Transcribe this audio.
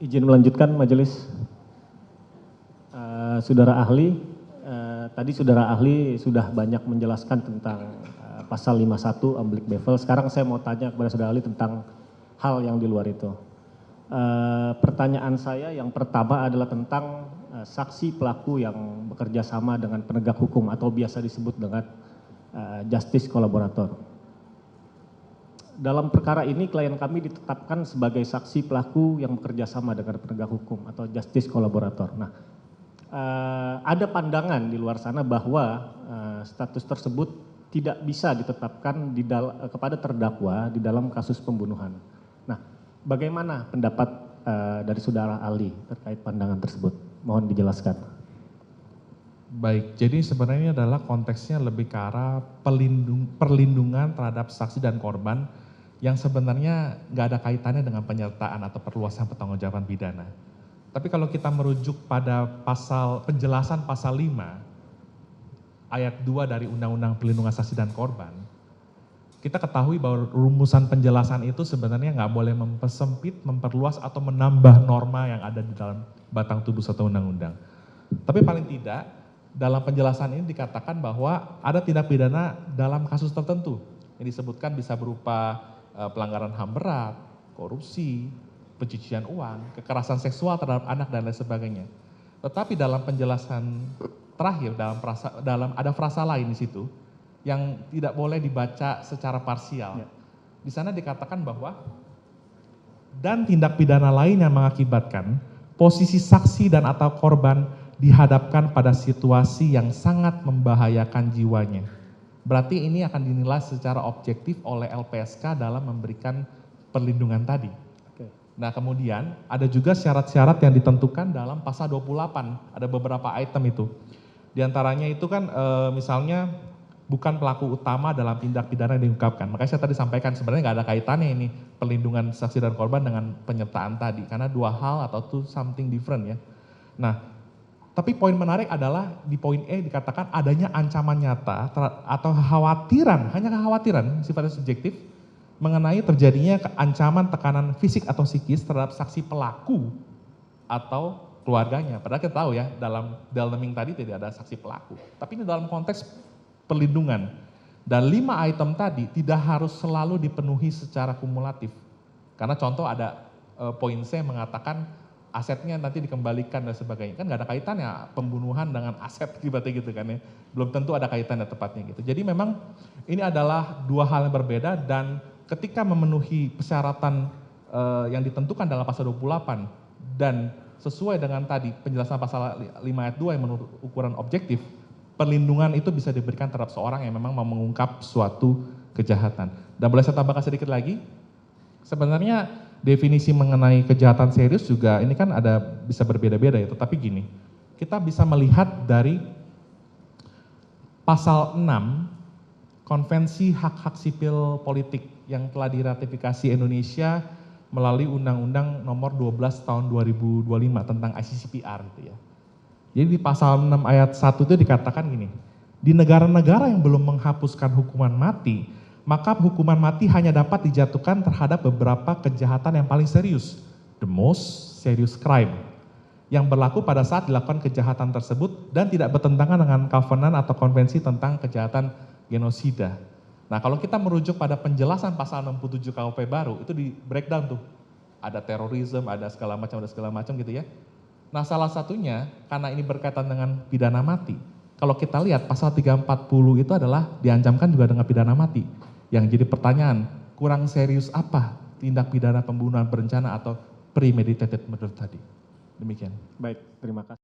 Izin melanjutkan majelis. Saudara ahli, tadi saudara ahli sudah banyak menjelaskan tentang pasal 51 Amblik Bevel. Sekarang saya mau tanya kepada saudara ahli tentang hal yang di luar itu. Pertanyaan saya yang pertama adalah tentang saksi pelaku yang bekerja sama dengan penegak hukum atau biasa disebut dengan justice collaborator. Dalam perkara ini klien kami ditetapkan sebagai saksi pelaku yang bekerja sama dengan penegak hukum atau justice collaborator. Nah, ada pandangan di luar sana bahwa status tersebut tidak bisa ditetapkan kepada terdakwa di dalam kasus pembunuhan. Nah, bagaimana pendapat dari saudara ahli terkait pandangan tersebut? Mohon dijelaskan. Baik, jadi sebenarnya adalah konteksnya lebih ke arah perlindungan terhadap saksi dan korban yang sebenarnya nggak ada kaitannya dengan penyertaan atau perluasan pertanggungjawaban pidana. Tapi kalau kita merujuk pada penjelasan pasal 5 ayat 2 dari Undang-Undang Perlindungan Saksi dan Korban, kita ketahui bahwa rumusan penjelasan itu sebenarnya nggak boleh mempersempit, memperluas atau menambah norma yang ada di dalam batang tubuh suatu undang-undang. Tapi paling tidak dalam penjelasan ini dikatakan bahwa ada tindak pidana dalam kasus tertentu yang disebutkan bisa berupa pelanggaran HAM berat, korupsi, pencucian uang, kekerasan seksual terhadap anak dan lain sebagainya. Tetapi dalam penjelasan terakhir ada frasa lain di situ yang tidak boleh dibaca secara parsial. Ya. Di sana dikatakan bahwa dan tindak pidana lain yang mengakibatkan posisi saksi dan atau korban dihadapkan pada situasi yang sangat membahayakan jiwanya. Berarti ini akan dinilai secara objektif oleh LPSK dalam memberikan perlindungan tadi. Oke. Nah, kemudian ada juga syarat-syarat yang ditentukan dalam pasal 28. Ada beberapa item itu. Di antaranya itu kan misalnya bukan pelaku utama dalam tindak pidana yang diungkapkan. Makanya saya tadi sampaikan sebenarnya nggak ada kaitannya ini perlindungan saksi dan korban dengan penyertaan tadi. Karena dua hal atau two something different ya. Nah, tapi poin menarik adalah di poin E dikatakan adanya ancaman nyata atau kekhawatiran, hanya kekhawatiran sifatnya subjektif mengenai terjadinya ancaman tekanan fisik atau psikis terhadap saksi pelaku atau keluarganya. Padahal kita tahu ya dalam Delneming tadi tidak ada saksi pelaku. Tapi ini dalam konteks perlindungan. Dan 5 item tadi tidak harus selalu dipenuhi secara kumulatif. Karena contoh ada poin C mengatakan asetnya nanti dikembalikan dan sebagainya. Kan nggak ada kaitannya pembunuhan dengan aset tiba-tiba gitu kan ya. Belum tentu ada kaitannya tepatnya gitu. Jadi memang ini adalah dua hal yang berbeda dan ketika memenuhi persyaratan yang ditentukan dalam pasal 28 dan sesuai dengan tadi penjelasan pasal 5 ayat 2 yang menurut ukuran objektif, perlindungan itu bisa diberikan terhadap seorang yang memang mau mengungkap suatu kejahatan. Dan boleh saya tambahkan sedikit lagi? Sebenarnya definisi mengenai kejahatan serius juga ini kan ada bisa berbeda-beda ya, tetapi gini, kita bisa melihat dari pasal 6 Konvensi Hak-Hak Sipil Politik yang telah diratifikasi Indonesia melalui Undang-Undang Nomor 12 Tahun 2025 tentang ICCPR gitu ya. Jadi di pasal 6 ayat 1 itu dikatakan gini, di negara-negara yang belum menghapuskan hukuman mati, maka hukuman mati hanya dapat dijatuhkan terhadap beberapa kejahatan yang paling serius, the most serious crime, yang berlaku pada saat dilakukan kejahatan tersebut dan tidak bertentangan dengan Covenant atau konvensi tentang kejahatan genosida. Nah, kalau kita merujuk pada penjelasan pasal 67 KUP baru, itu di breakdown tuh. Ada terorisme, ada segala macam gitu ya. Nah, salah satunya karena ini berkaitan dengan pidana mati. Kalau kita lihat pasal 340 itu adalah diancamkan juga dengan pidana mati. Yang jadi pertanyaan, kurang serius apa tindak pidana pembunuhan berencana atau premeditated murder tadi? Demikian. Baik, terima kasih.